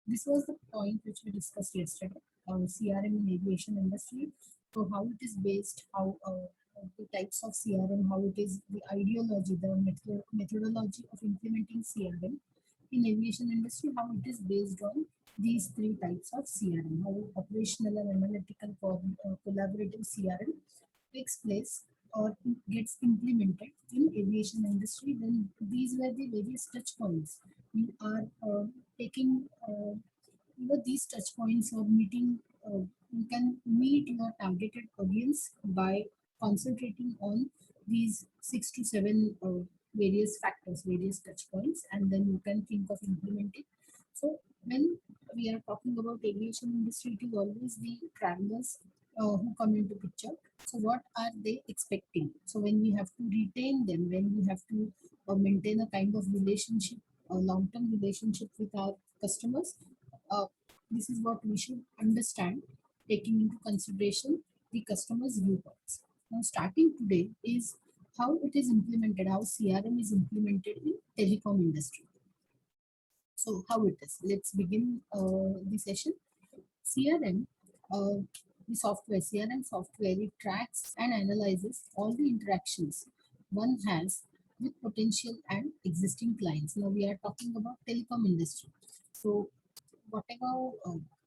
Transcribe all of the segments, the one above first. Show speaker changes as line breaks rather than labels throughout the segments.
this was the point which we discussed yesterday, CRM in aviation industry. So how it is based, how the types of CRM, how it is the ideology, the methodology of implementing CRM in aviation industry, how it is based on these three types of CRM, how operational and analytical collaborative CRM takes place or gets implemented in aviation industry. Then these were the various touch points you are taking. These touch points or meeting. You can meet your targeted audience by concentrating on these 6 to 7 various factors, various touch points, and then you can think of implementing. So when we are talking about aviation industry, it is always the travelers who come into picture. So what are they expecting? So when we have to retain them, when we have to maintain a kind of relationship, a long-term relationship with our customers, uh, this is what we should understand, taking into consideration the customer's viewpoints. Now, starting today is how it is implemented, how CRM is implemented in telecom industry. So how it is? Let's begin the session. CRM, the software, CRM software, it tracks and analyzes all the interactions one has with potential and existing clients. Now we are talking about telecom industry. So whatever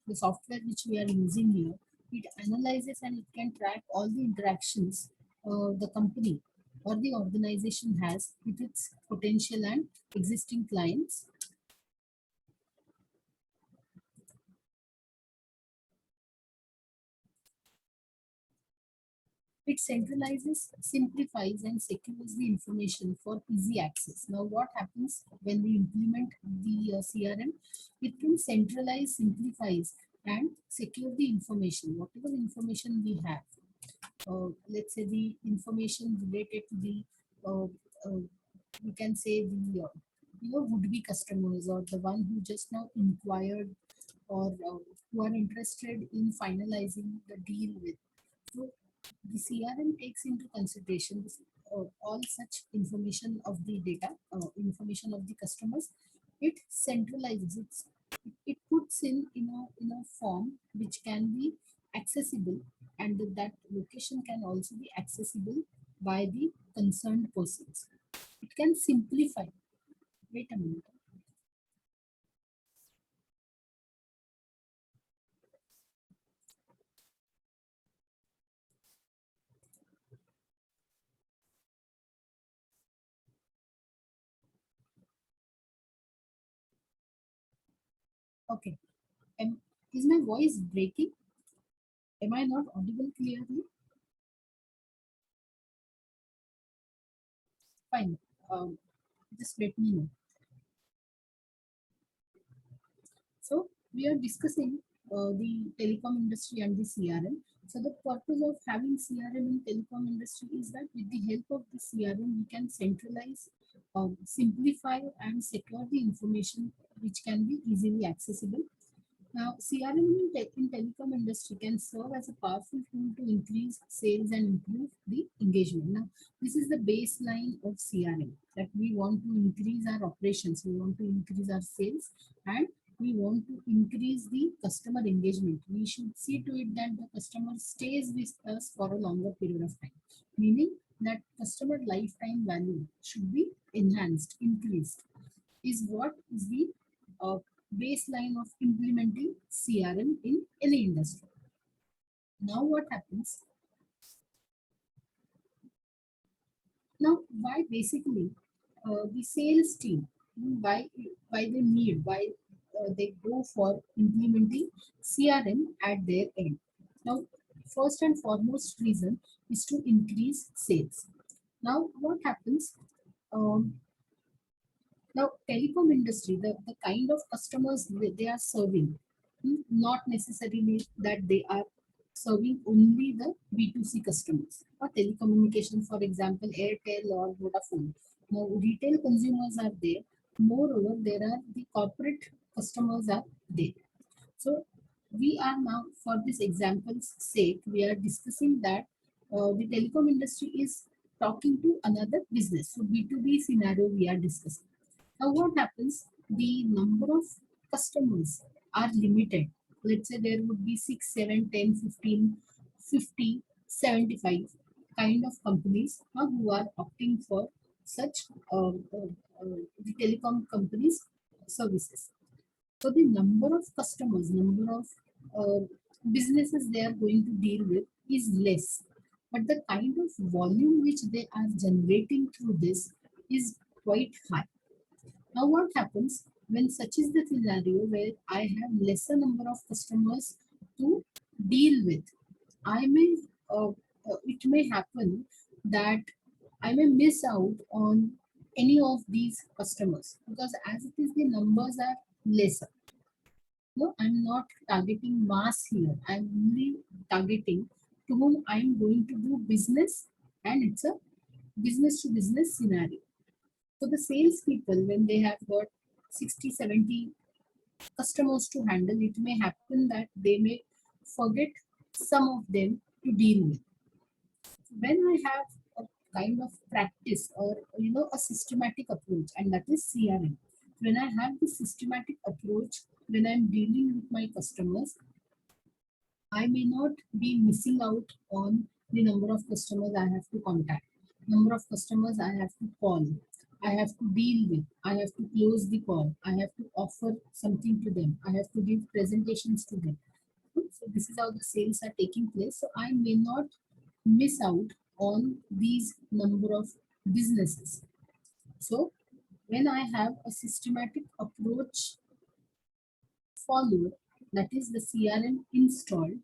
the software which we are using here, it analyzes and it can track all the interactions the company or the organization has with its potential and existing clients. It centralizes, simplifies, and secures the information for easy access. Now, what happens when we implement the CRM? It can centralize, simplifies, and secure the information, whatever information we have. Let's say the information related to the, uh, we can say the, would-be customers or the one who just now inquired or who are interested in finalizing the deal with. So the CRM takes into consideration this, all such information of the data, information of the customers. It centralizes it puts in a form which can be accessible, and that location can also be accessible by the concerned persons. It can simplify. Wait a minute. Okay. Is my voice breaking? Am I not audible clearly? Fine. Just let me know. So we are discussing the telecom industry and the CRM. So the purpose of having CRM in telecom industry is that with the help of the CRM, we can centralize, simplify, and secure the information which can be easily accessible. Now, CRM in telecom industry can serve as a powerful tool to increase sales and improve the engagement. Now, this is the baseline of CRM, that we want to increase our operations, we want to increase our sales, and we want to increase the customer engagement. We should see to it that the customer stays with us for a longer period of time, meaning that customer lifetime value should be enhanced, increased, is what is the uh, baseline of implementing CRM in any industry. Now what happens? Now why basically the sales team, why they need, why they go for implementing CRM at their end? Now first and foremost reason is to increase sales. Now what happens? Um, Now, telecom industry, the kind of customers they are serving, not necessarily that they are serving only the B2C customers or telecommunication, for example, Airtel or Vodafone. Now, retail consumers are there. Moreover, there are the corporate customers are there. So, we are now, for this example's sake, we are discussing that the telecom industry is talking to another business. So, B2B scenario we are discussing. Now, what happens? The number of customers are limited. Let's say there would be 6, 7, 10, 15, 50, 75 kind of companies who are opting for such the telecom companies' services. So the number of customers, number of businesses they are going to deal with is less, but the kind of volume which they are generating through this is quite high. Now, what happens when such is the scenario where I have lesser number of customers to deal with? I may, it may happen that I may miss out on any of these customers because as it is, the numbers are lesser. No, I'm not targeting mass here. I'm only targeting to whom I'm going to do business, and it's a business to business scenario. So the salespeople, when they have got 60, 70 customers to handle, it may happen that they may forget some of them to deal with. When I have a kind of practice or a systematic approach, and that is CRM, when I have the systematic approach when I'm dealing with my customers, I may not be missing out on the number of customers I have to contact, number of customers I have to call, I have to deal with, I have to close the call, I have to offer something to them, I have to give presentations to them. So this is how the sales are taking place. So I may not miss out on these number of businesses. So when I have a systematic approach followed, that is the CRM installed,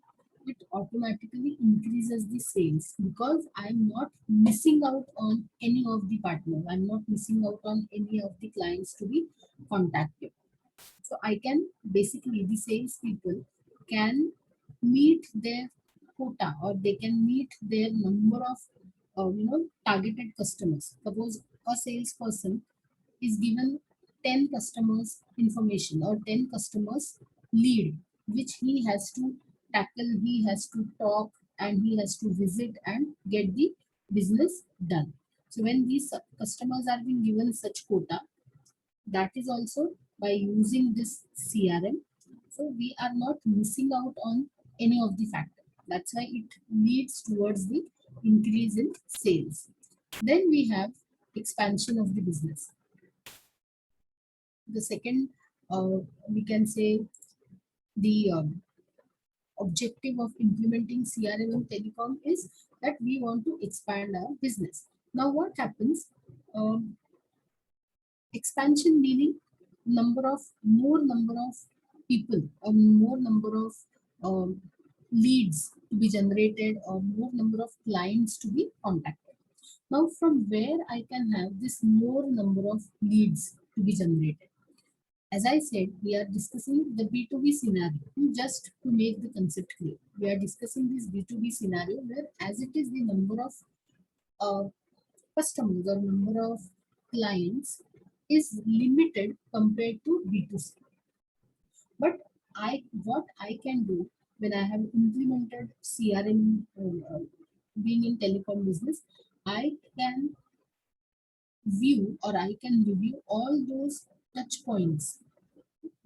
it automatically increases the sales because I'm not missing out on any of the partners. I'm not missing out on any of the clients to be contacted. So I can basically, the sales people can meet their quota or they can meet their number of targeted customers. Suppose a salesperson is given 10 customers information or 10 customers lead, which he has to tackle, he has to talk, and he has to visit and get the business done. So when these customers are being given such quota, that is also by using this CRM. So we are not missing out on any of the factor. That's why it leads towards the increase in sales. Then we have expansion of the business. The second, we can say the objective of implementing CRM in telecom is that we want to expand our business. Now, what happens? Expansion meaning more number of people or more number of leads to be generated or more number of clients to be contacted. Now, from where I can have this more number of leads to be generated? As I said, we are discussing the B2B scenario. Just to make the concept clear, we are discussing this B2B scenario where as it is the number of customers or number of clients is limited compared to B2C. But what I can do when I have implemented CRM being in telecom business, I can view or I can review all those touch points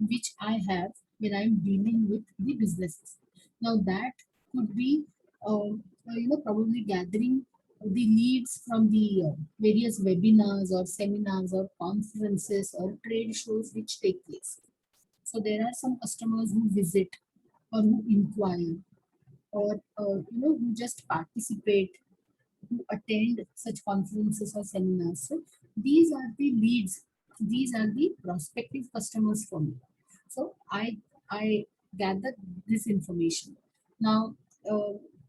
which I have when I'm dealing with the businesses. Now that could be, probably gathering the leads from the various webinars or seminars or conferences or trade shows which take place. So there are some customers who visit or who inquire or who just participate, who attend such conferences or seminars. So these are the leads. These are the prospective customers for me. So I gather this information. Now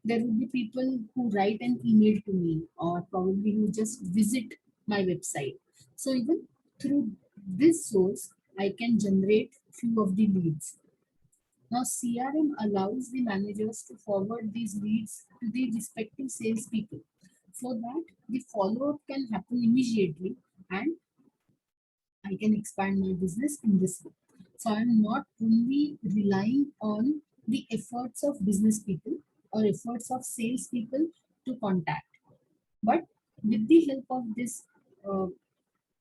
there will be people who write an email to me or probably who just visit my website. So even through this source, I can generate few of the leads. Now, CRM allows the managers to forward these leads to the respective salespeople so that the follow-up can happen immediately and I can expand my business in this way. So I'm not only relying on the efforts of business people or efforts of salespeople to contact, but with the help of this uh,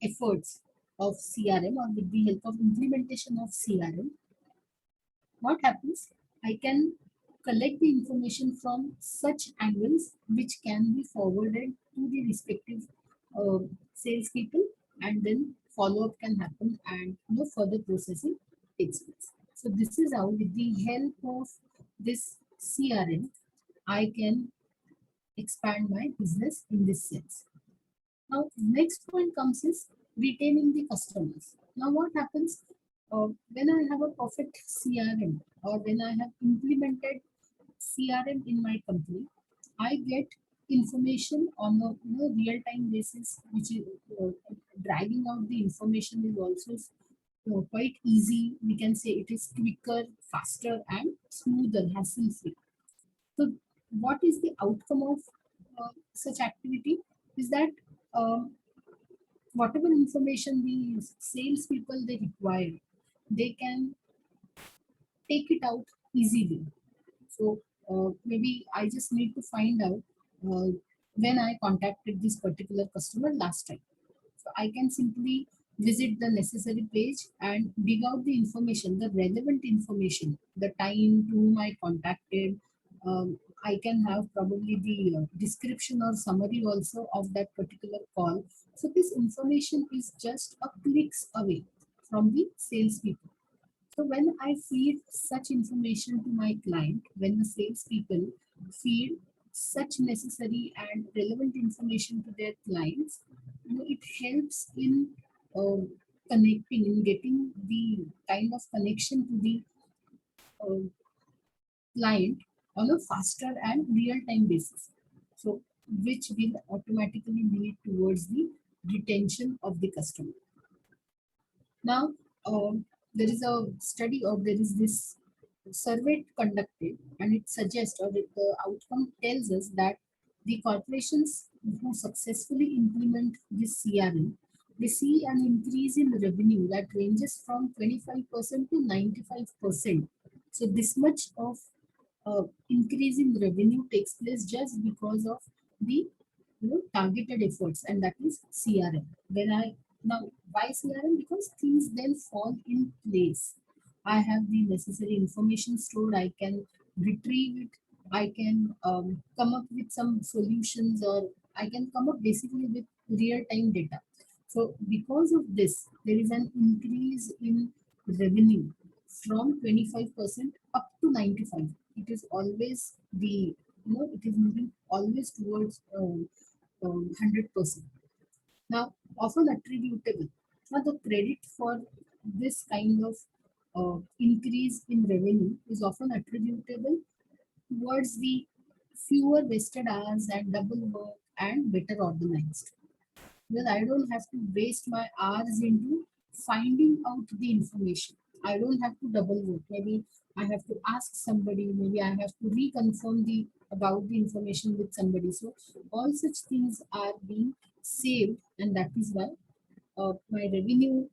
efforts, of CRM or with the help of implementation of CRM, what happens? I can collect the information from such angles which can be forwarded to the respective uh, salespeople, and then follow up can happen, and further processing takes place. So this is how, with the help of this CRM, I can expand my business in this sense. Now, next point comes is retaining the customers. Now, what happens when I have a perfect CRM, or when I have implemented CRM in my company? I get information on a real time basis, which is dragging out the information is also quite easy. We can say it is quicker, faster, and smoother, hassle free. So, what is the outcome of such activity? Is that um, whatever information the salespeople they require, they can take it out easily. So maybe I just need to find out uh, when I contacted this particular customer last time. So I can simply visit the necessary page and dig out the information, the relevant information, the time to whom I contacted. I can have probably the description or summary also of that particular call. So this information is just a clicks away from the salespeople. So when I feed such information to my client, when the salespeople feed such necessary and relevant information to their clients, it helps in uh, connecting, in getting the kind of connection to the uh, client on a faster and real-time basis. So which will automatically lead towards the retention of the customer. Now, there is a study, or there is this survey conducted, and it suggests, or the outcome tells us that the corporations who successfully implement this CRM, they see an increase in revenue that ranges from 25% to 95%. So this much of increase in revenue takes place just because of the targeted efforts, and that is CRM. When I now why CRM? Because things then fall in place. I have the necessary information stored. I can retrieve it. I can come up with some solutions, or I can come up basically with real time data. So because of this, there is an increase in revenue from 25% up to 95. It is always the it is moving always towards 100%. Now, often attributable. Now, the credit for this kind of increase in revenue is often attributable towards the fewer wasted hours and double work and better organized. Well, I don't have to waste my hours into finding out the information. I don't have to double work. Maybe I have to ask somebody, maybe I have to reconfirm the about the information with somebody. So all such things are being saved, and that is why my revenue,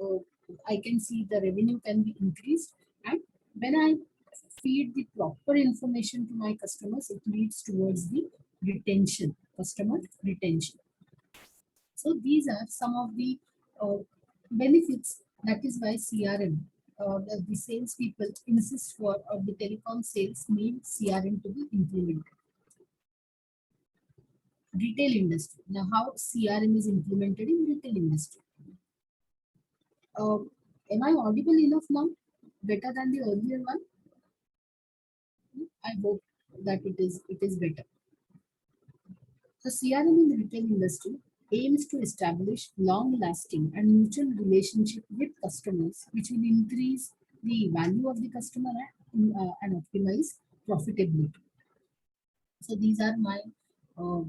uh, I can see the revenue can be increased. And when I feed the proper information to my customers, it leads towards the retention, customer retention. So these are some of the uh, benefits. That is why CRM, the sales people insist for, or the telecom sales need CRM to be implemented. Retail industry. Now, how CRM is implemented in retail industry? Uh, am I audible enough now? Better than the earlier one? I hope that it is better. So CRM in the retail industry aims to establish long-lasting and mutual relationship with customers, which will increase the value of the customer and optimize profitability. So these are my uh,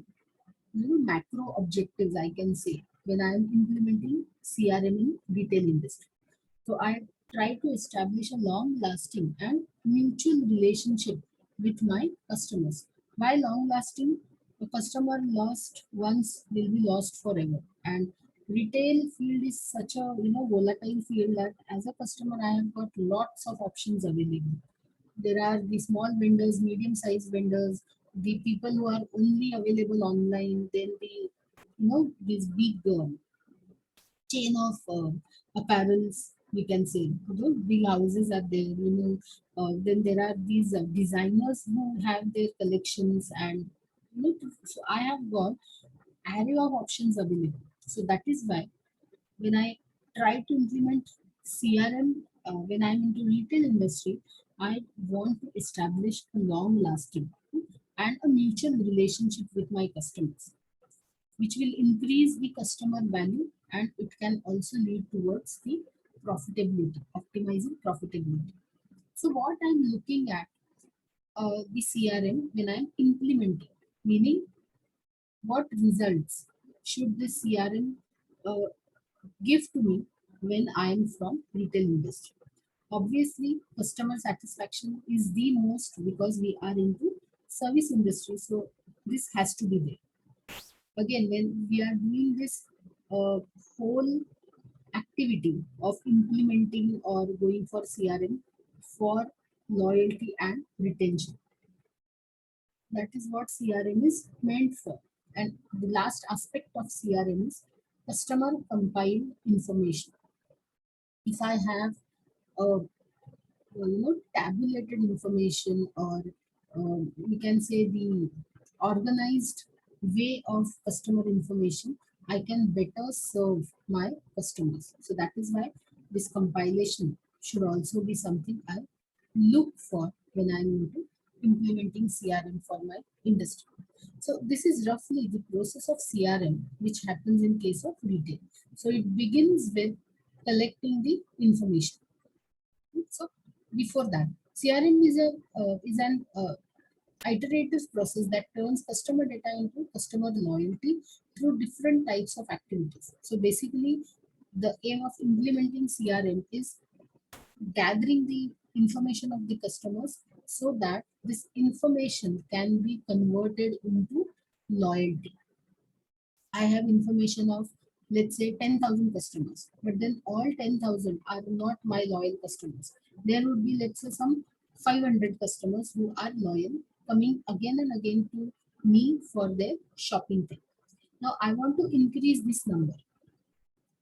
macro objectives, I can say, when I am implementing CRM in retail industry. So I try to establish a long-lasting and mutual relationship with my customers. By long-lasting, a customer lost once will be lost forever. And retail field is such a volatile field that as a customer I have got lots of options available. There are the small vendors, medium-sized vendors, the people who are only available online, then the these big chain of apparels, we can say. Big houses are there, then there are these designers who have their collections, and so I have got array of options available. So that is why when I try to implement CRM, when I'm into retail industry, I want to establish a long lasting and a mutual relationship with my customers, which will increase the customer value, and it can also lead towards the profitability, optimizing profitability. So what I'm looking at, the CRM when I'm implementing, meaning what results should the CRM uh, give to me when I am from retail industry. Obviously, customer satisfaction is the most, because we are into service industry, so this has to be there. Again, when we are doing this whole activity of implementing or going for CRM for loyalty and retention, that is what CRM is meant for. And the last aspect of CRM is customer compiled information. If I have a tabulated information, or we can say the organized way of customer information, I can better serve my customers. So that is why this compilation should also be something I look for when I'm into implementing CRM for my industry. So this is roughly the process of CRM which happens in case of retail. So it begins with collecting the information. So before that, CRM is an iterative process that turns customer data into customer loyalty through different types of activities. So basically, the aim of implementing CRM is gathering the information of the customers so that this information can be converted into loyalty. I have information of, let's say, 10,000 customers, but then all 10,000 are not my loyal customers. There would be, let's say, some 500 customers who are loyal, coming again and again to me for their shopping thing. Now, I want to increase this number.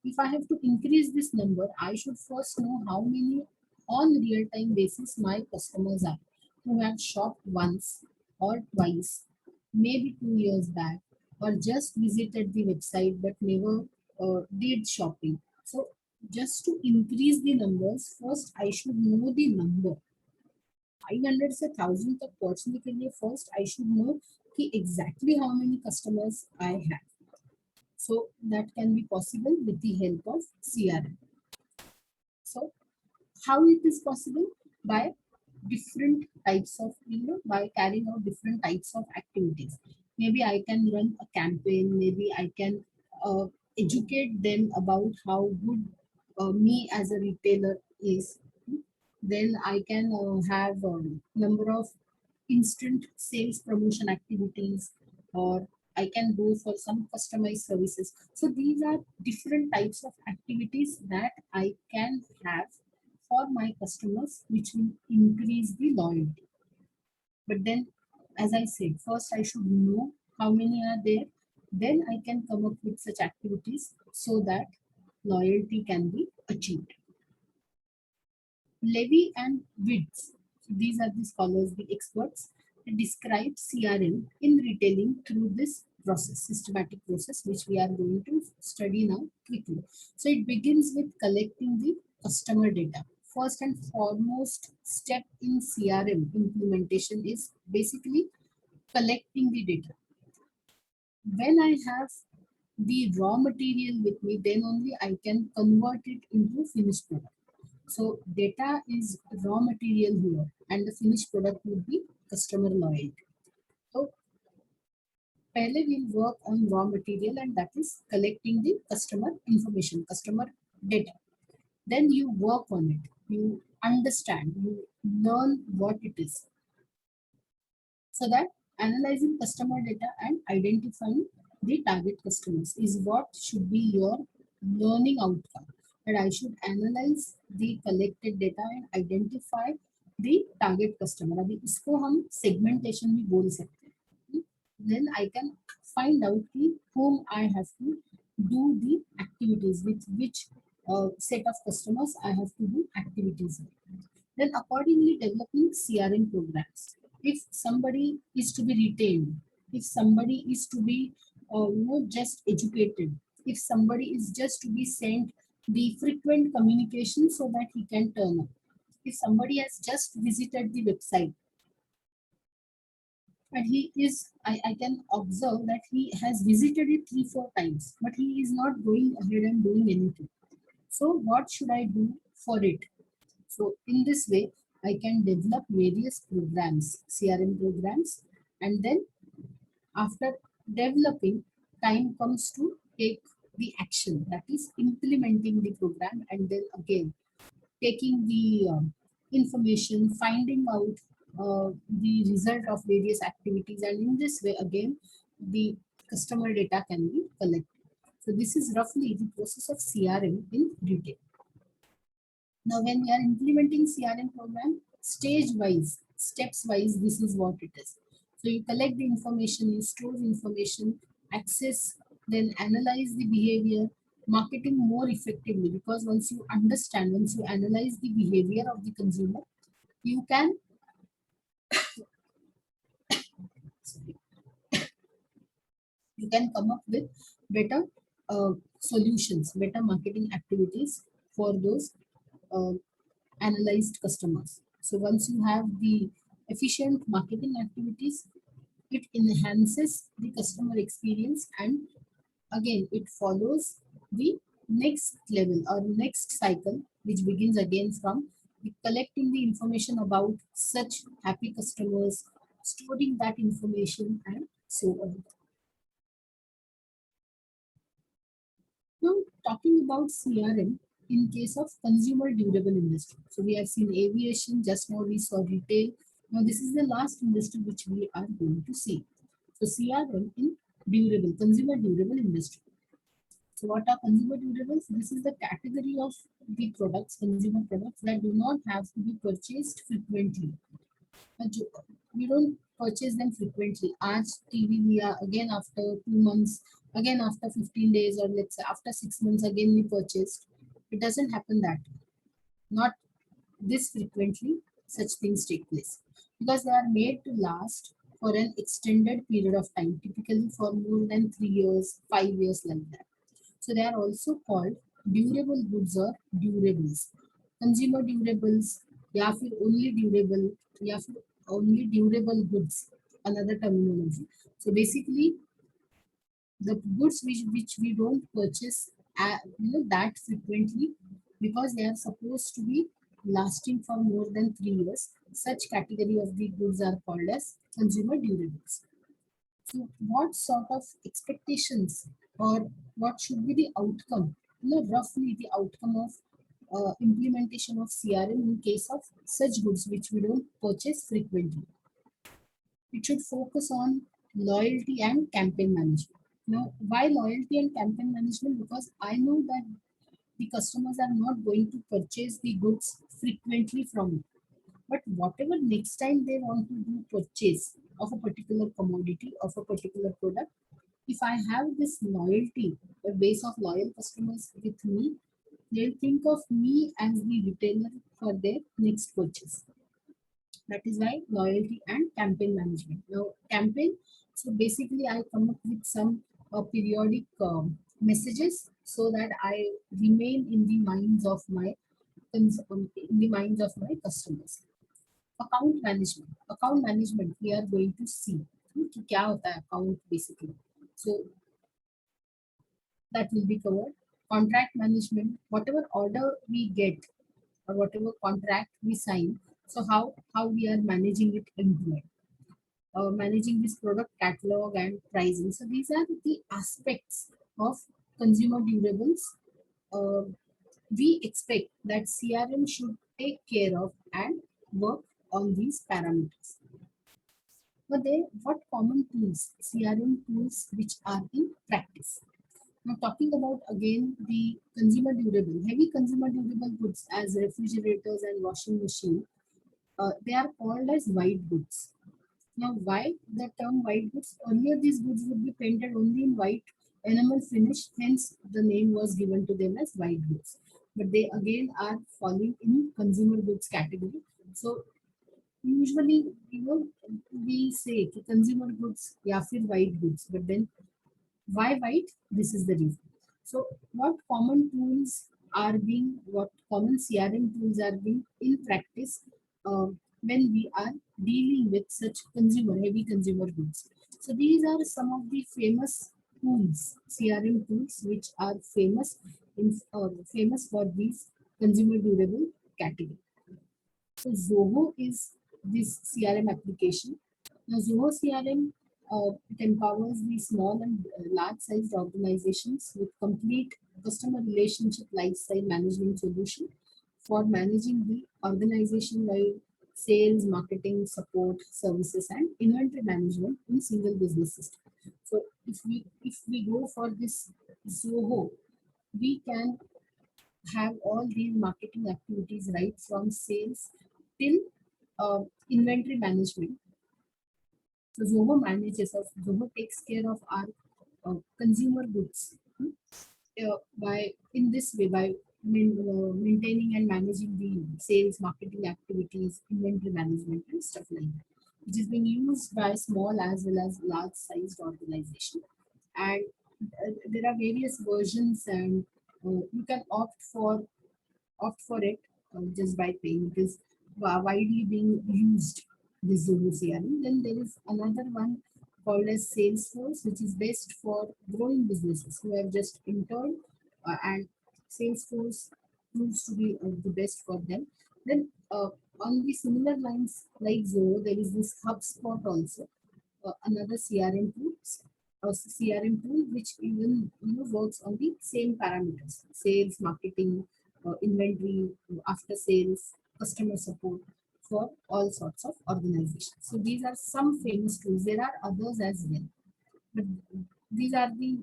If I have to increase this number, I should first know how many on real-time basis my customers are who have shopped once or twice, maybe 2 years back, or just visited the website but never did shopping. So just to increase the numbers, first I should know the number. 500 से 1000 तक पहुंचने के लिए first I should know कि exactly how many customers I have. So that can be possible with the help of CRM. So how it is possible? By different types of, by carrying out different types of activities. Maybe I can run a campaign, maybe I can educate them about how good me as a retailer is. Then I can have a number of instant sales promotion activities, or I can go for some customized services. So these are different types of activities that I can have for my customers, which will increase the loyalty. But then, as I said, first I should know how many are there, then I can come up with such activities so that loyalty can be achieved. Levy and Witz, these are the scholars, the experts, that describe CRM in retailing through this process, systematic process, which we are going to study now quickly. So it begins with collecting the customer data. First and foremost step in CRM implementation is basically collecting the data. When I have the raw material with me, then only I can convert it into finished product. So data is raw material here, and the finished product would be customer loyalty. So पहले we'll work on raw material, and that is collecting the customer information, customer data. Then you work on it, you understand, you learn what it is. So that analyzing customer data and identifying the target customers is what should be your learning outcome. That I should analyze the collected data and identify the target customer. अभी इसको हम segmentation भी बोल सकते हैं. Then I can find out whom I have to do the activities with which set of customers I have to do activities with. Then accordingly developing CRM programs. If somebody is to be retained, if somebody is to be just educated, if somebody is just to be sent the frequent communication so that he can turn up. If somebody has just visited the website and he is, I can observe that he has visited it 3 4 times, but he is not going ahead and doing anything. So what should I do for it? So in this way, I can develop various programs, CRM programs, and then after developing, time comes to take the action, that is implementing the program, and then again taking the information, finding out the result of various activities, and in this way again the customer data can be collected. So this is roughly the process of CRM in detail. Now, when we are implementing CRM program, stage wise, steps wise, this is what it is. So you collect the information, you store the information, access, then analyze the behavior, marketing more effectively, because once you understand, once you analyze the behavior of the consumer, you can you can come up with better solutions, better marketing activities for those uh, analyzed customers. So once you have the efficient marketing activities, it enhances the customer experience, and again it follows the next level or next cycle, which begins again from the collecting the information about such happy customers, storing that information, and so on. Now, talking about CRM in case of consumer durable industry. So we have seen aviation, just now we saw retail. Now this is the last industry which we are going to see. So CRM in durable, consumer durable industry. So what are consumer durables? This is the category of the products, consumer products that do not have to be purchased frequently. We don't purchase them frequently. Aaj TV liya, again after 2 months, again after 15 days, or let's say after 6 months, again we purchased. It doesn't happen that. Not this frequently, such things take place. Because they are made to last for an extended period of time, typically for more than 3 years, 5 years, like that. So they are also called durable goods or durables. Consumer durables, या फिर only durable, या फिर only durable goods, another terminology. So basically, the goods which we don't purchase that frequently, because they are supposed to be lasting for more than 3 years. Such category of the goods are called as consumer durables. So what sort of expectations, or what should be the outcome, roughly the outcome of implementation of CRM in case of such goods which we don't purchase frequently? It should focus on loyalty and campaign management. Now, why loyalty and campaign management? Because I know that the customers are not going to purchase the goods frequently from me. But whatever next time they want to do purchase of a particular commodity, of a particular product, if I have this loyalty, a base of loyal customers with me, they'll think of me as the retailer for their next purchase. That is why loyalty and campaign management. Now, campaign, so basically I come up with some periodic messages so that I remain in the minds of my customers. Account management we are going to see कि क्या होता है account basically. So that will be covered. Contract management, whatever order we get or whatever contract we sign, so how we are managing it into it. Managing this product catalog and pricing. So these are the aspects of consumer durables. Uh, we expect that CRM should take care of and work on these parameters. But then, what common tools, CRM tools, which are in practice? Now, talking about again the consumer durable, heavy consumer durable goods as refrigerators and washing machine, they are called as white goods. Now, why the term white goods? Earlier, these goods would be painted only in white enamel finish, hence the name was given to them as white goods. But they again are falling in consumer goods category. So usually, we say कि consumer goods या फिर white goods, but then why white? This is the reason. So, what common CRM tools are being in practice when we are dealing with such heavy consumer goods. So, these are some of the famous tools, CRM tools, which are famous for these consumer durable category. So Zoho is this CRM application. Now Zoho CRM it empowers the small and large-sized organizations with complete customer relationship lifestyle management solution for managing the organization-wide sales, marketing, support, services, and inventory management in single business system. So if we go for this Zoho, we can have all these marketing activities right from sales till inventory management. So Zoho takes care of our consumer goods by in this way by maintaining and managing the sales, marketing activities, inventory management, and stuff like that, which is being used by small as well as large sized organization. And there are various versions, and you can opt for it just by paying. It is widely being used, this Zoho CRM. Then there is another one called as Salesforce, which is best for growing businesses who have just entered, and Salesforce proves to be the best for them. Then on the similar lines like Zoho, there is this HubSpot also, another CRM tool which even works on the same parameters: sales, marketing, inventory, after sales, customer support for all sorts of organizations. So these are some famous tools. There are others as well, but these are the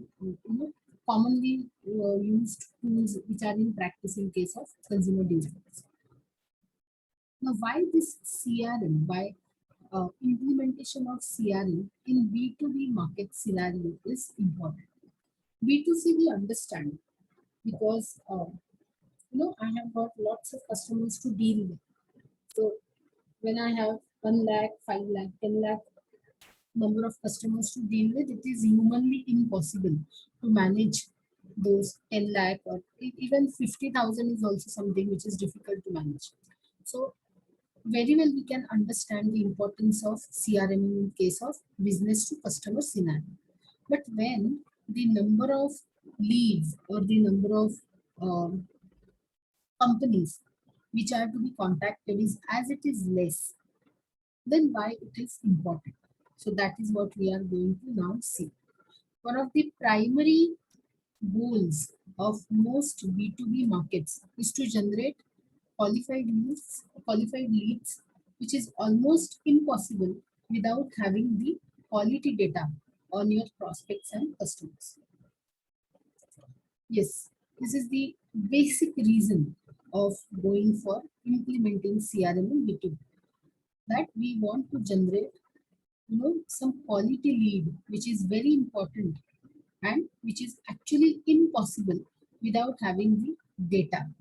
commonly used tools which are in practice in case of consumer durables. Now, why this CRM? Why implementation of CRM in B2B market scenario is important? B2C we understand because I have got lots of customers to deal with. So when I have 1 lakh, 5 lakh, 10 lakh number of customers to deal with, it is humanly impossible to manage those 10 lakh, or even 50,000 is also something which is difficult to manage. So very well we can understand the importance of CRM in case of business to customer scenario. But when the number of leads or the number of companies which are to be contacted is as it is less, then why it is important? So that is what we are going to now see. One of the primary goals of most B2B markets is to generate qualified leads, which is almost impossible without having the quality data on your prospects and customers. Yes, this is the basic reason of going for implementing CRM in B2B, that we want to generate some quality lead, which is very important and which is actually impossible without having the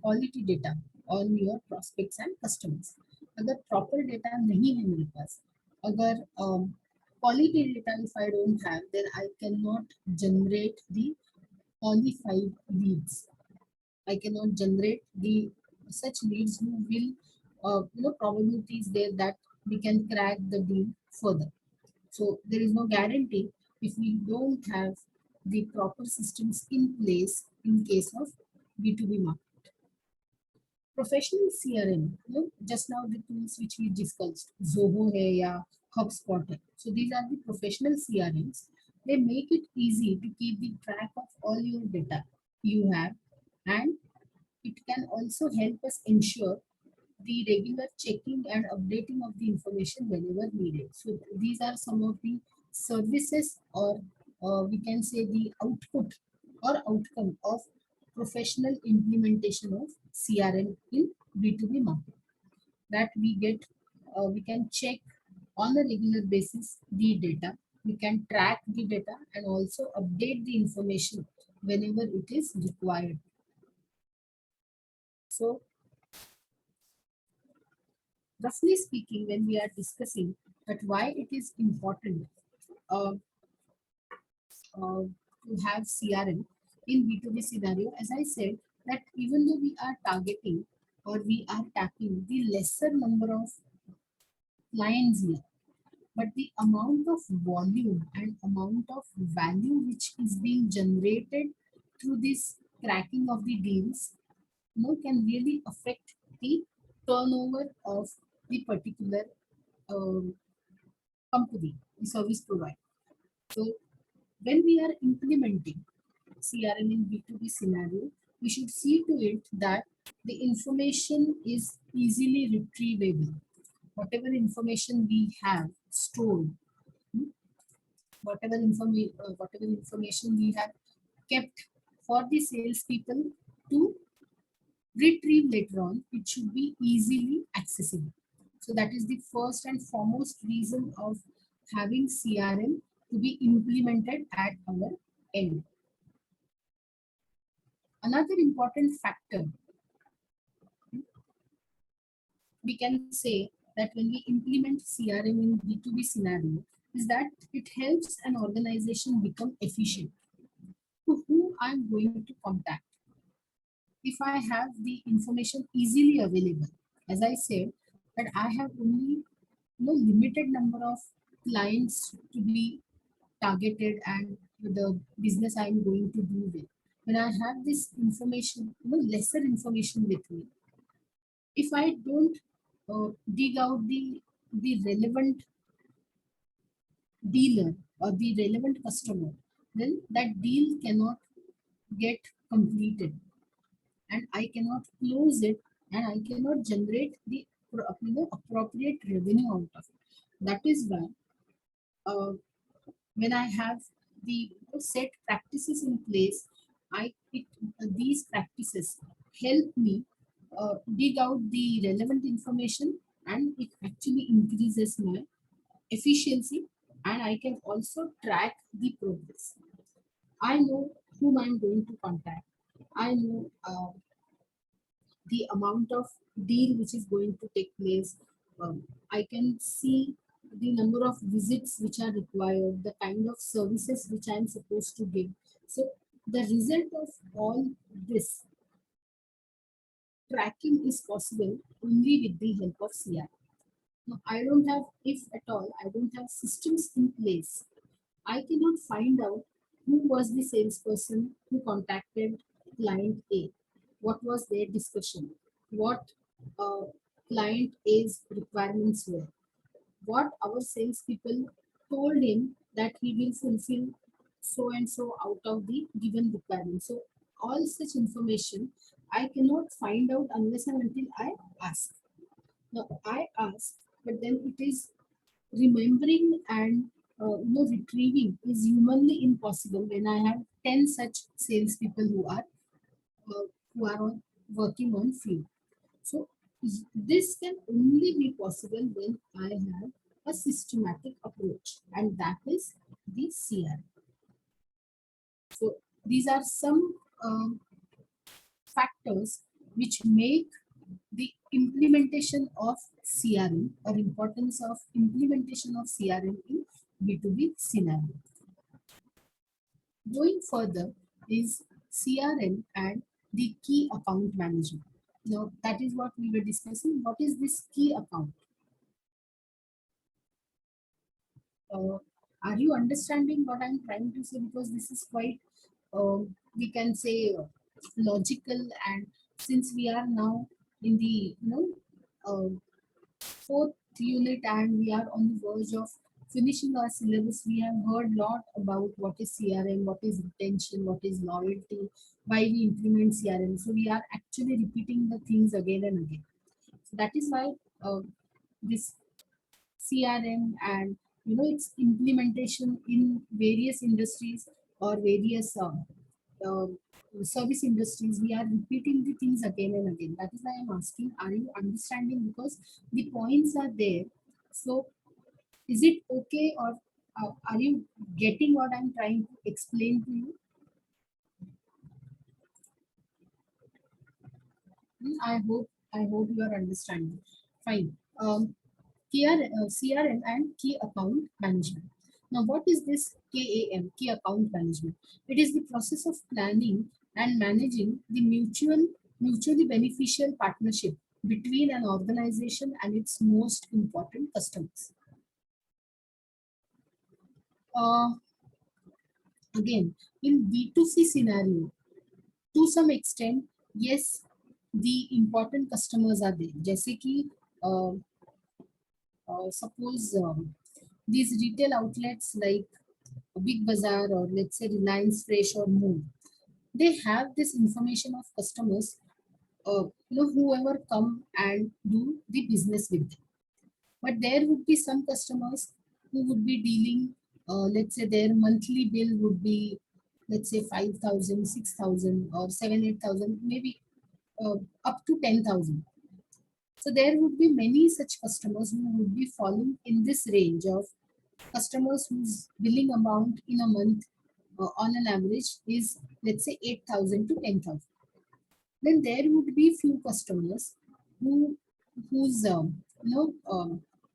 quality data on your prospects and customers. अगर proper data नहीं है मेरे पास, अगर quality data if I don't have, then I cannot generate the qualified leads. I cannot generate the such leads who will, probability is there that we can crack the deal further. So there is no guarantee if we don't have the proper systems in place in case of B2B market. Professional CRM, just now the tools which we discussed, Zoho hai ya HubSpot hai. So these are the professional CRMs. They make it easy to keep the track of all your data you have, and it can also help us ensure the regular checking and updating of the information whenever needed. So these are some of the services, or we can say the output or outcome of professional implementation of CRM in B2B market, that we can check on a regular basis the data. We can track the data and also update the information whenever it is required. So roughly speaking, when we are discussing that why it is important uh, to have CRM in B2B scenario, as I said, that even though we are targeting or we are tapping the lesser number of clients here, but the amount of volume and amount of value which is being generated through this cracking of the deals, can really affect the turnover of the particular um, company, the service provider. So when we are implementing CRM in B2B scenario, we should see to it that the information is easily retrievable. Whatever information we have stored, hmm, whatever information we have kept for the salespeople to retrieve later on, it should be easily accessible. So that is the first and foremost reason of having CRM to be implemented at our end. Another important factor we can say that when we implement CRM in B2B scenario is that it helps an organization become efficient. To whom I'm going to contact? If I have the information easily available, as I said, that I have only limited number of clients to be targeted and the business I'm going to do with. When I have this information, lesser information with me, if I don't dig out the relevant dealer or the relevant customer, then that deal cannot get completed and I cannot close it and I cannot generate the appropriate revenue out of it. That is why uh, when I have the set practices in place, these practices help me dig out the relevant information and it actually increases my efficiency and I can also track the progress. I know whom I'm going to contact. I know the amount of deal which is going to take place. I can see the number of visits which are required, the kind of services which I'm supposed to give. So the result of all this tracking is possible only with the help of CR. Now, I don't have, if at all, I don't have systems in place. I cannot find out who was the salesperson who contacted client A. What was their discussion? What uh, client A's requirements were? What our salespeople told him that he will fulfill so and so out of the given requirement. So all such information I cannot find out unless and until I ask. Now I ask, but then it is remembering and retrieving is humanly impossible when I have 10 such salespeople who are working on field. So this can only be possible when I have a systematic approach, and that is the CR. So these are some factors which make the implementation of CRM or importance of implementation of CRM in B2B scenario. Going further is CRM and the key account management. Now that is what we were discussing. What is this key account? Uh, are you understanding what I'm trying to say? Because this is quite, we can say, logical. And since we are now in the fourth unit and we are on the verge of finishing our syllabus, we have heard a lot about what is CRM, what is retention, what is loyalty, why we implement CRM. So we are actually repeating the things again and again. So that is why this CRM and its implementation in various industries or various uh, service industries, we are repeating the things again and again. That is why I'm asking, are you understanding? Because the points are there. So is it okay or Are you getting what I'm trying to explain to you? I hope you are understanding. Fine. CRM and key account management. Now, what is this KAM, key account management? It is the process of planning and managing the mutually beneficial partnership between an organization and its most important customers. Uh, Again, in B2C scenario, to some extent, yes, the important customers are there. जैसे कि uh, suppose these retail outlets like Big Bazaar or let's say Reliance Fresh or Moon, they have this information of customers, whoever come and do the business with them. But there would be some customers who would be dealing, let's say their monthly bill would be, let's say 5,000, 6,000, or 7, 8,000, maybe up to 10,000. So there would be many such customers who would be falling in this range of customers whose billing amount in a month on an average is, let's say, 8,000 to 10,000. Then there would be few customers who whose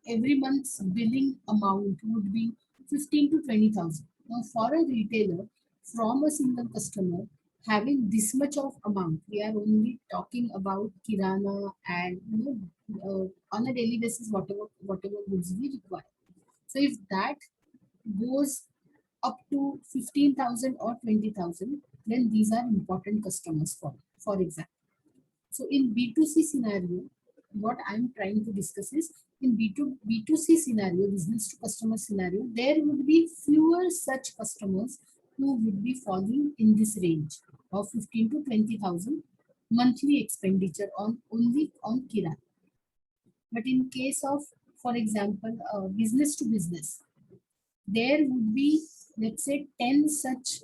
every month's billing amount would be 15 to 20,000. Now for a retailer, from a single customer having this much of amount, we are only talking about kirana and on a daily basis whatever goods we require. So if that goes up to 15,000 or 20,000, then these are important customers for example. So in B2C scenario, what I'm trying to discuss is in B2C scenario, business to customer scenario, there would be fewer such customers who would be falling in this range of 15 to 20,000 monthly expenditure on only on Kiran. But in case of, for example, business to business, there would be, let's say, 10 such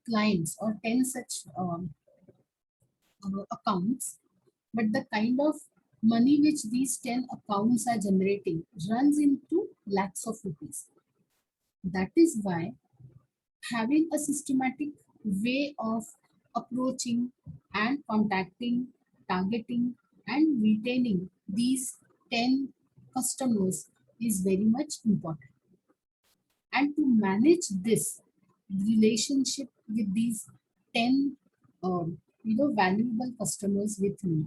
clients or 10 such accounts, but the kind of money which these 10 accounts are generating runs into lakhs of rupees. That is why having a systematic way of approaching and contacting, targeting, and retaining these 10 customers is very much important. And to manage this relationship with these 10 valuable customers with me,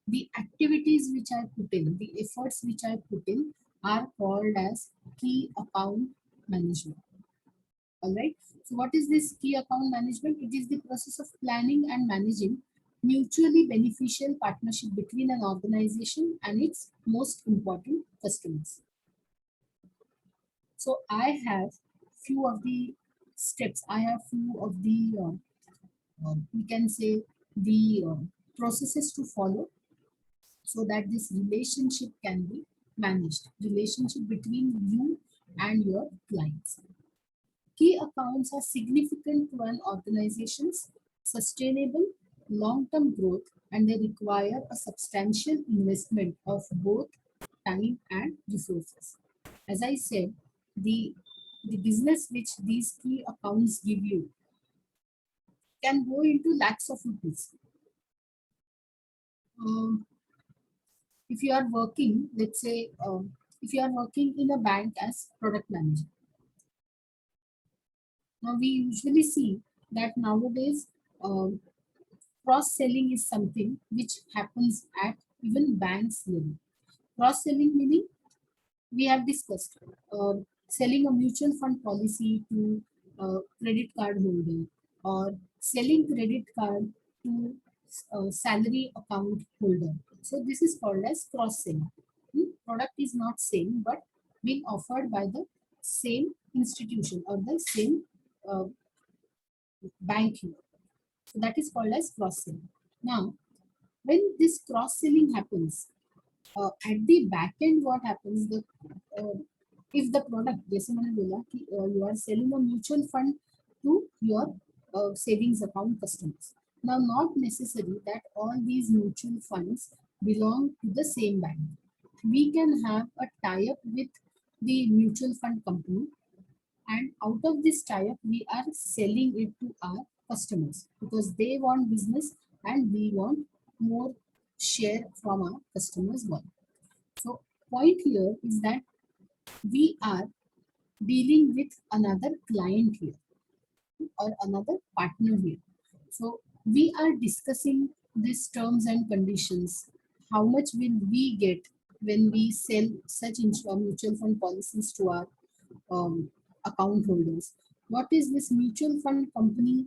the activities which I put in, the efforts which I put in are called as key account management. All right. So what is this key account management? It is the process of planning and managing mutually beneficial partnership between an organization and its most important customers. So I have few of the steps. I have few of the we can say the processes to follow so that this relationship can be managed. Relationship between you and your clients. Key accounts are significant to an organization's sustainable long-term growth, and they require a substantial investment of both time and resources. As I said, the the business which these key accounts give you can go into lakhs of rupees. Um, if you are working, let's say, if you are working in a bank as product manager, now we usually see that nowadays cross selling is something which happens at even banks level. Cross selling meaning we have discussed selling a mutual fund policy to credit card holder or selling credit card to salary account holder. So this is called as cross selling. Product is not same but being offered by the same institution or the same uh, bank here. So that is called as cross selling. Now, when this cross selling happens, at the back end what happens, the uh, if the product जैसे मैंने बोला कि you are selling a mutual fund to your savings account customers. Now not necessary that all these mutual funds belong to the same bank. We can have a tie-up with the mutual fund company And out of this tie-up, we are selling it to our customers because they want business and we want more share from our customers' one. So point here is that we are dealing with another client here or another partner here. So we are discussing these terms and conditions. How much will we get when we sell such mutual fund policies to our account holders? What is this mutual fund company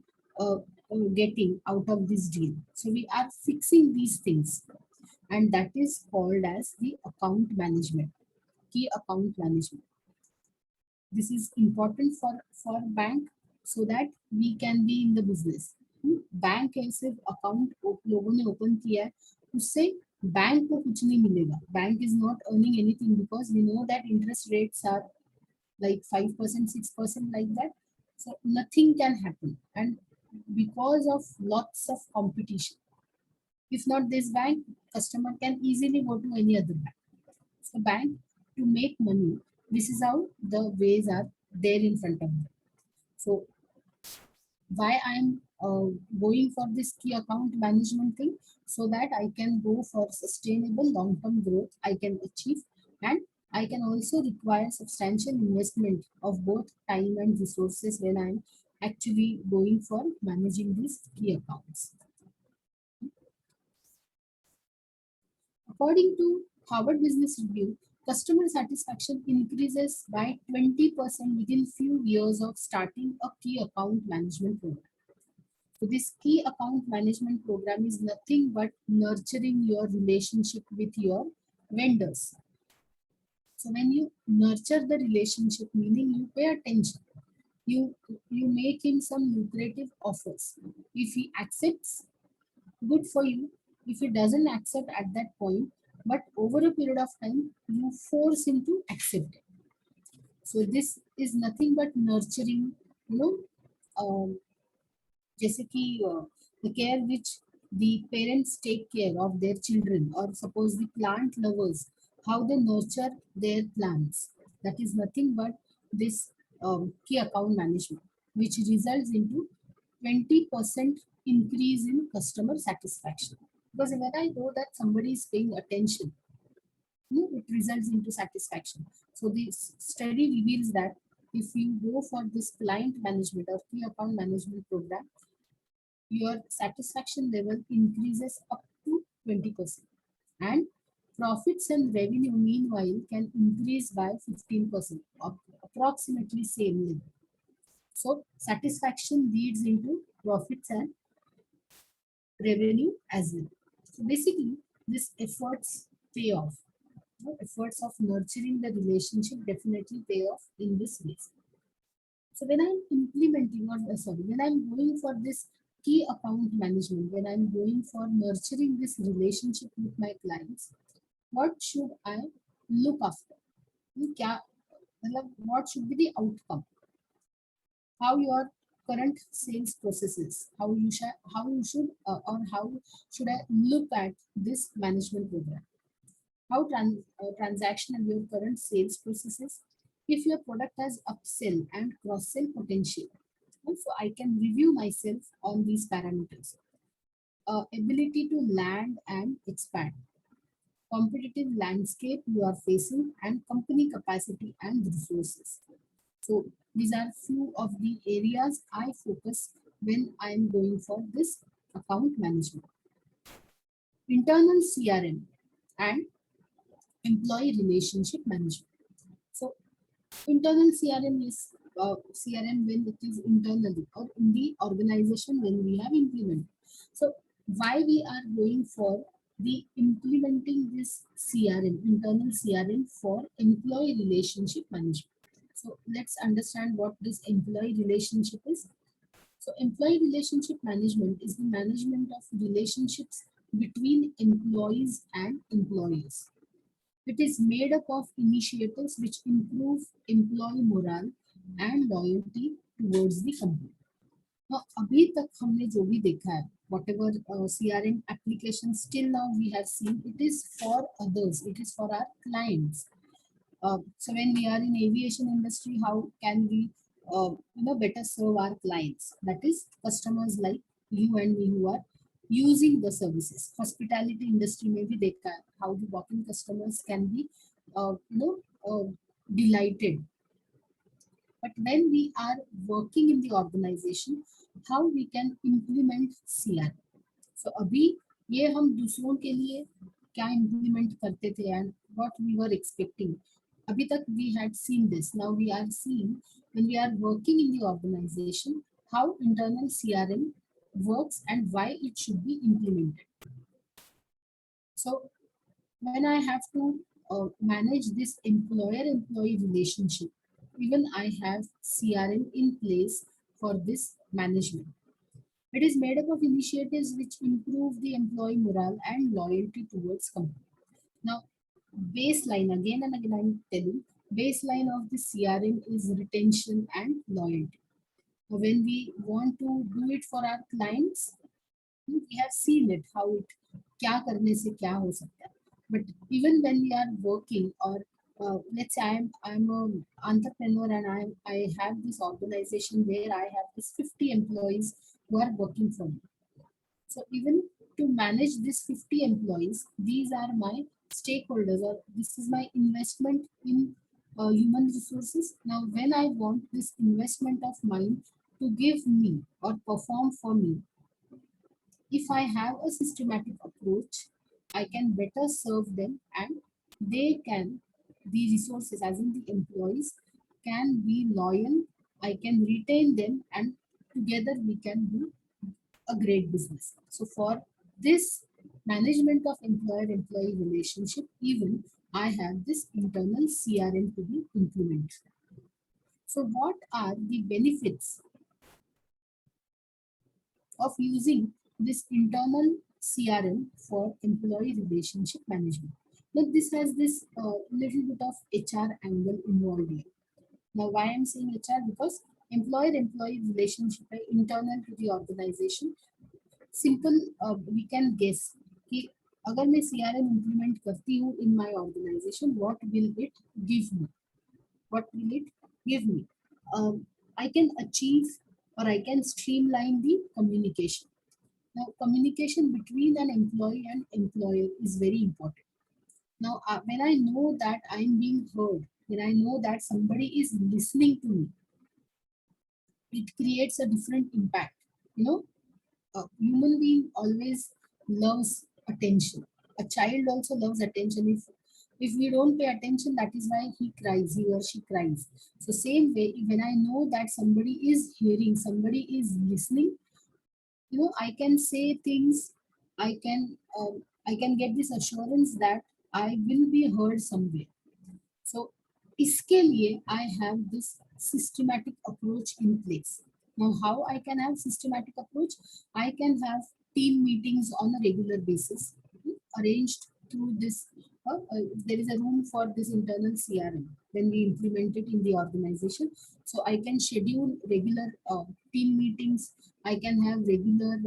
getting out of this deal? So we are fixing these things, and that is called as the account management, key account management. This is important for bank so that we can be in the business. Bank है सिर्फ account लोगों ने open किया है, उससे bank को कुछ नहीं मिलेगा. Bank is not earning anything because we know that interest rates are like 5%, 6% like that. So nothing can happen. And because of lots of competition, if not this bank, customer can easily go to any other bank. So bank to make money, this is how the ways are there in front of them. So why I'm going for this key account management thing, so that I can go for sustainable long-term growth I can achieve, and I can also require substantial investment of both time and resources when I'm actually going for managing these key accounts. According to Harvard Business Review, customer satisfaction increases by 20% within few years of starting a key account management program. So this key account management program is nothing but nurturing your relationship with your vendors. So when you nurture the relationship, meaning you pay attention, you make him some lucrative offers. If he accepts, good for you. If he doesn't accept at that point, but over a period of time, you force him to accept it. So this is nothing but nurturing, you know, जैसे कि the care which the parents take care of their children, or suppose the plant lovers, how they nurture their plants, that is nothing but this key account management, which results into 20% increase in customer satisfaction. Because when I know that somebody is paying attention, it results into satisfaction. So this study reveals that if you go for this client management or key account management program, your satisfaction level increases up to 20%. And profits and revenue, meanwhile, can increase by 15%, approximately same level. So satisfaction leads into profits and revenue as well. So basically, this efforts pay off. Efforts of nurturing the relationship definitely pay off in this way. So when I'm implementing, or sorry, when I'm going for this key account management, when I'm going for nurturing this relationship with my clients, what should I look after? What should be the outcome? How your current sales processes, how you should or how should I look at this management program? How transactional your current sales processes? If your product has upsell and cross-sell potential, also I can review myself on these parameters. Ability to land and expand, competitive landscape you are facing, and company capacity and resources. So these are few of the areas I focus when I am going for this account management. Internal CRM and employee relationship management. So internal CRM is CRM when it is internally or in the organization when we have implemented. So why we are going for the implementing this CRM, internal CRM for employee relationship management. So let's understand what this employee relationship is. So employee relationship management is the management of relationships between employees and employers. It is made up of initiatives which improve employee morale and loyalty towards the company. Now, अभी तक हमने जो भी देखा है, whatever CRM applications till now we have seen, it is for others, it is for our clients. So when we are in aviation industry, how can we better serve our clients. That is customers like you and me who are using the services. Hospitality industry, maybe they can, how the walking customers can be, uh, you know, delighted. But when we are working in the organization, how we can implement CR. So अभी ये हम दूसरों के लिए क्या implement करते थे and what we were expecting. अभी तक we had seen this. Now we are seeing when we are working in the organization how internal CRM works and why it should be implemented. So when I have to manage this employer-employee relationship, even I have CRM in place for this management. It is made up of initiatives which improve the employee morale and loyalty towards company. Now, baseline, again and again I'm telling, baseline of the CRM is retention and loyalty. When we want to do it for our clients, we have seen it how it क्या करने से क्या हो सकता है. But even when we are working, or let's say I'm an entrepreneur and I have this organization where I have this 50 employees who are working for me. So even to manage these 50 employees, these are my stakeholders, or this is my investment in human resources. Now when I want this investment of mine to give me or perform for me, if I have a systematic approach, I can better serve them, and they can, the resources, as in the employees, can be loyal. I can retain them, and together we can do a great business. So, for this management of employer employee relationship, even I have this internal CRM to be implemented. So, what are the benefits of using this internal CRM for employee relationship management? Now, this has this little bit of HR angle involved here. Now, why I'm saying HR? Because employer-employee relationship है internal to the organization. Simple, we can guess कि अगर मैं CRM implement करती हूँ in my organization, what will it give me? What will it give me? I can achieve, or I can streamline the communication. Now, communication between an employee and employer is very important. Now, when I know that I'm being heard, when I know that somebody is listening to me, it creates a different impact. You know, a human being always loves attention. A child also loves attention. If we don't pay attention, that is why he cries, he or she cries. So same way, when I know that somebody is hearing, somebody is listening, I can say things, I can get this assurance that I will be heard somewhere. So इसके लिए I have this systematic approach in place. Now, how I can have systematic approach? I can have team meetings on a regular basis, arranged through this. There is a room for this internal CRM when we implement it in the organization. So I can schedule regular team meetings. I can have regular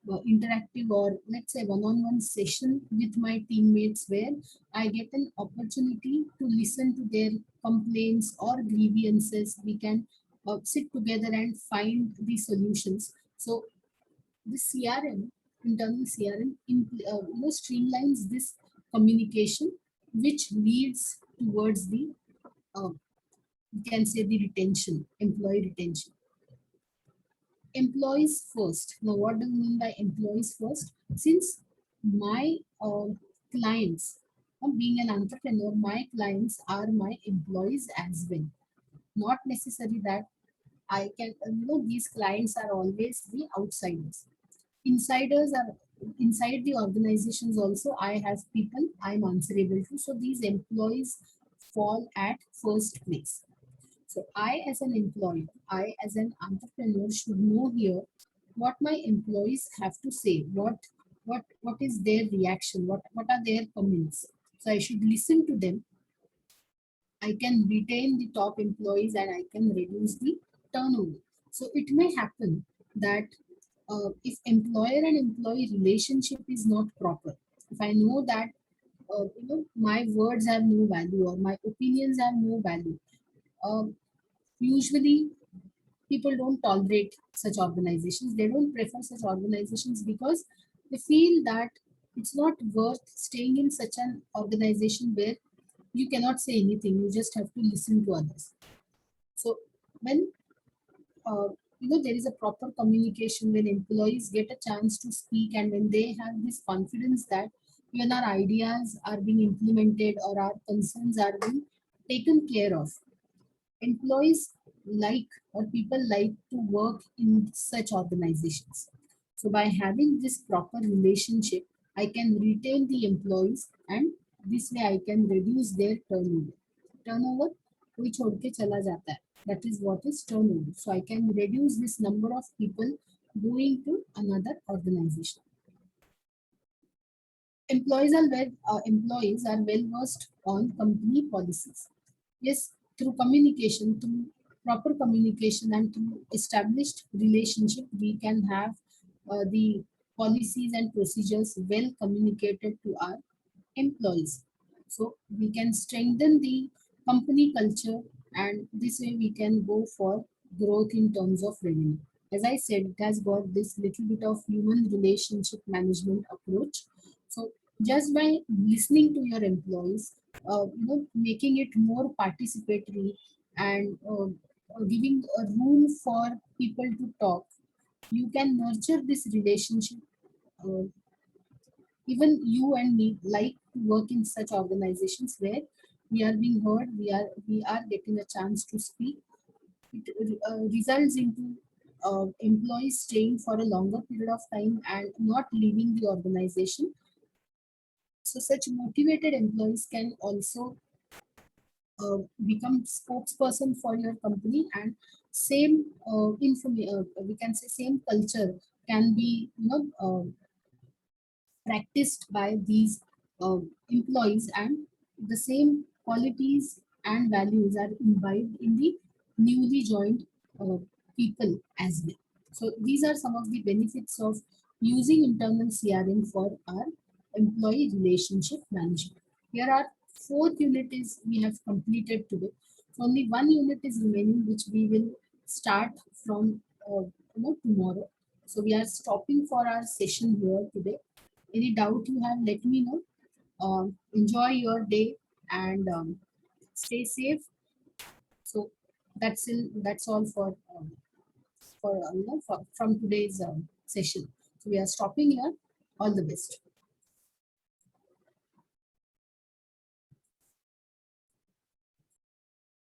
interactive, or let's say one-on-one session with my teammates where I get an opportunity to listen to their complaints or grievances. We can sit together and find the solutions. So the CRM, internal CRM, streamlines this communication, which leads towards the, you can say, the retention, employee retention. Employees first. Now, what do you mean by employees first? Since my clients, being an entrepreneur, my clients are my employees as well. Not necessary that I can, these clients are always the outsiders. Insiders are inside the organizations also. I have people I'm answerable to. So these employees fall at first place. So I as an employee, I as an entrepreneur should know here what my employees have to say, what is their reaction, what are their comments. So I should listen to them. I can retain the top employees and I can reduce the turnover. So it may happen that if employer and employee relationship is not proper, if I know that my words have no value or my opinions have no value, uh, usually people don't tolerate such organizations. They don't prefer such organizations because they feel that it's not worth staying in such an organization where you cannot say anything. You just have to listen to others. So when uh, there is a proper communication, when employees get a chance to speak, and when they have this confidence that when our ideas are being implemented or our concerns are being taken care of, employees like or people like to work in such organizations. So by having this proper relationship, I can retain the employees, and this way I can reduce their turnover. Turnover कोई छोड़ के चला जाता है. That is what is turnover. So I can reduce this number of people going to another organization. Employees are well versed on company policies. Yes, through communication, through proper communication and through established relationship, we can have the policies and procedures well communicated to our employees. So we can strengthen the company culture, and this way we can go for growth in terms of revenue. As I said, it has got this little bit of human relationship management approach. So just by listening to your employees, making it more participatory, and giving a room for people to talk, you can nurture this relationship. uh, Even you and me like to work in such organizations where we are being heard, we are getting a chance to speak. It results into employees staying for a longer period of time and not leaving the organization. So such motivated employees can also become spokesperson for your company, and same we can say same culture can be practiced by these employees, and the same qualities and values are imbibed in the newly joined uh, people as well. So these are some of the benefits of using internal CRM for our employee relationship management. Here are fourth unit is we have completed today. So only one unit is remaining, which we will start from tomorrow. So we are stopping for our session here today. Any doubt you have, let me know. Enjoy your day, and stay safe. So that's all for from today's session. So we are stopping here. All the best.